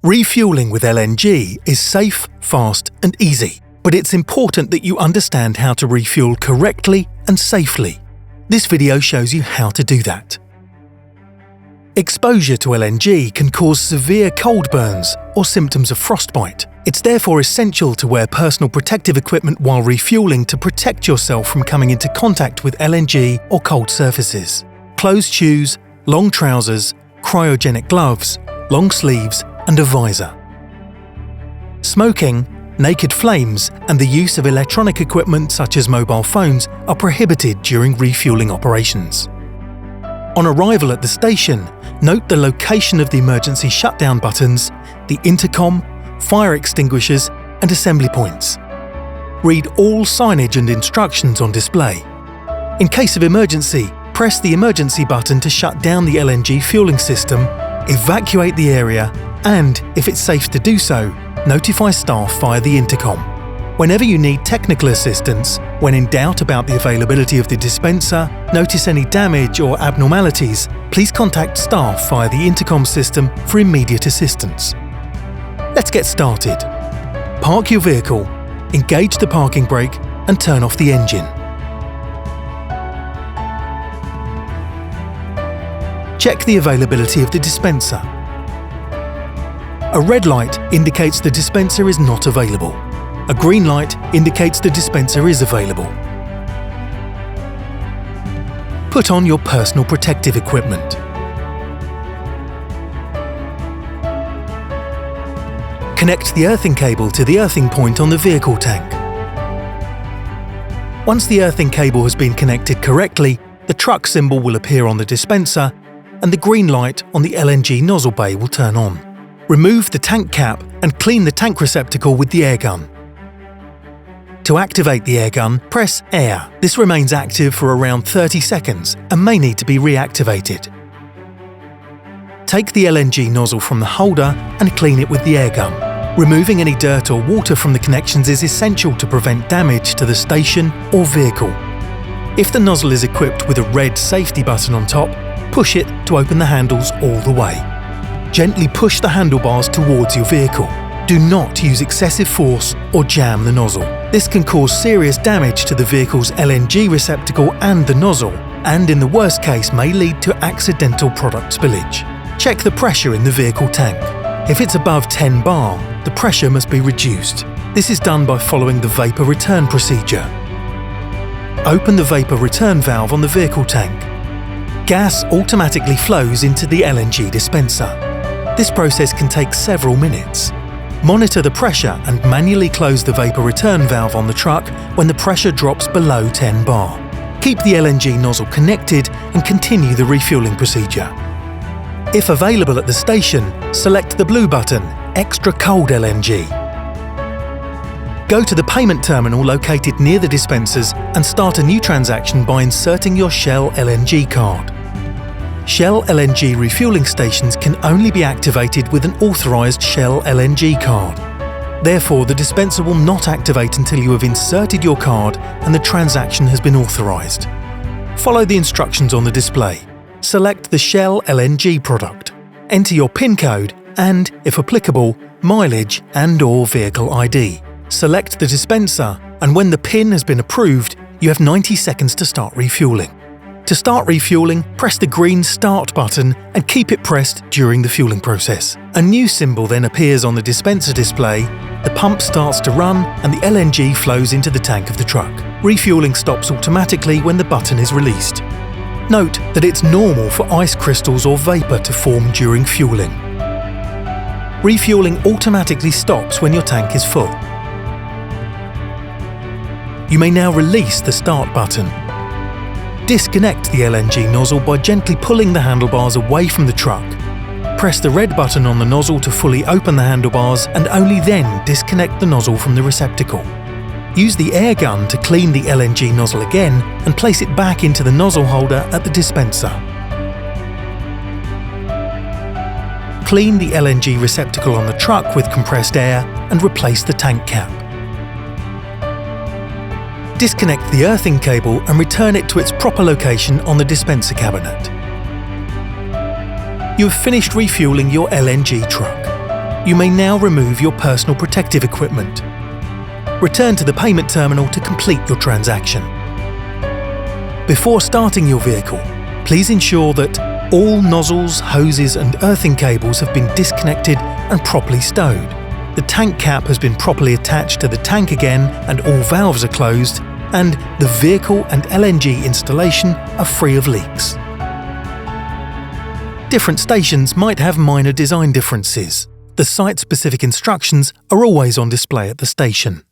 Refueling with LNG is safe, fast and easy, but it's important that you understand how to refuel correctly and safely. This video shows you how to do that. Exposure to LNG can cause severe cold burns or symptoms of frostbite. It's therefore essential to wear personal protective equipment while refueling to protect yourself from coming into contact with LNG or cold surfaces. Closed shoes, long trousers, cryogenic gloves, long sleeves and a visor. Smoking, naked flames and the use of electronic equipment such as mobile phones are prohibited during refueling operations. On arrival at the station, note the location of the emergency shutdown buttons, the intercom, fire extinguishers and assembly points. Read all signage and instructions on display. In case of emergency, press the emergency button to shut down the LNG fueling system, evacuate the area, and, if it's safe to do so, notify staff via the intercom. Whenever you need technical assistance, when in doubt about the availability of the dispenser, notice any damage or abnormalities, please contact staff via the intercom system for immediate assistance. Let's get started. Park your vehicle, engage the parking brake and turn off the engine. Check the availability of the dispenser. A red light indicates the dispenser is not available. A green light indicates the dispenser is available. Put on your personal protective equipment. Connect the earthing cable to the earthing point on the vehicle tank. Once the earthing cable has been connected correctly, the truck symbol will appear on the dispenser and the green light on the LNG nozzle bay will turn on. Remove the tank cap and clean the tank receptacle with the air gun. To activate the air gun, press Air. This remains active for around 30 seconds and may need to be reactivated. Take the LNG nozzle from the holder and clean it with the air gun. Removing any dirt or water from the connections is essential to prevent damage to the station or vehicle. If the nozzle is equipped with a red safety button on top, push it to open the handles all the way. Gently push the handlebars towards your vehicle. Do not use excessive force or jam the nozzle. This can cause serious damage to the vehicle's LNG receptacle and the nozzle, and in the worst case may lead to accidental product spillage. Check the pressure in the vehicle tank. If it's above 10 bar, the pressure must be reduced. This is done by following the vapor return procedure. Open the vapor return valve on the vehicle tank. Gas automatically flows into the LNG dispenser. This process can take several minutes. Monitor the pressure and manually close the vapor return valve on the truck when the pressure drops below 10 bar. Keep the LNG nozzle connected and continue the refueling procedure. If available at the station, select the blue button, Extra Cold LNG. Go to the payment terminal located near the dispensers and start a new transaction by inserting your Shell LNG card. Shell LNG refueling stations can only be activated with an authorised Shell LNG card. Therefore, the dispenser will not activate until you have inserted your card and the transaction has been authorised. Follow the instructions on the display. Select the Shell LNG product. Enter your PIN code and, if applicable, mileage and/or vehicle ID. Select the dispenser, and when the PIN has been approved, you have 90 seconds to start refueling. To start refueling, press the green Start button and keep it pressed during the fueling process. A new symbol then appears on the dispenser display, the pump starts to run and the LNG flows into the tank of the truck. Refueling stops automatically when the button is released. Note that it's normal for ice crystals or vapour to form during fueling. Refueling automatically stops when your tank is full. You may now release the Start button. Disconnect the LNG nozzle by gently pulling the handlebars away from the truck. Press the red button on the nozzle to fully open the handlebars and only then disconnect the nozzle from the receptacle. Use the air gun to clean the LNG nozzle again and place it back into the nozzle holder at the dispenser. Clean the LNG receptacle on the truck with compressed air and replace the tank cap. Disconnect the earthing cable and return it to its proper location on the dispenser cabinet. You have finished refueling your LNG truck. You may now remove your personal protective equipment. Return to the payment terminal to complete your transaction. Before starting your vehicle, please ensure that all nozzles, hoses and earthing cables have been disconnected and properly stowed. The tank cap has been properly attached to the tank again and all valves are closed, and the vehicle and LNG installation are free of leaks. Different stations might have minor design differences. The site-specific instructions are always on display at the station.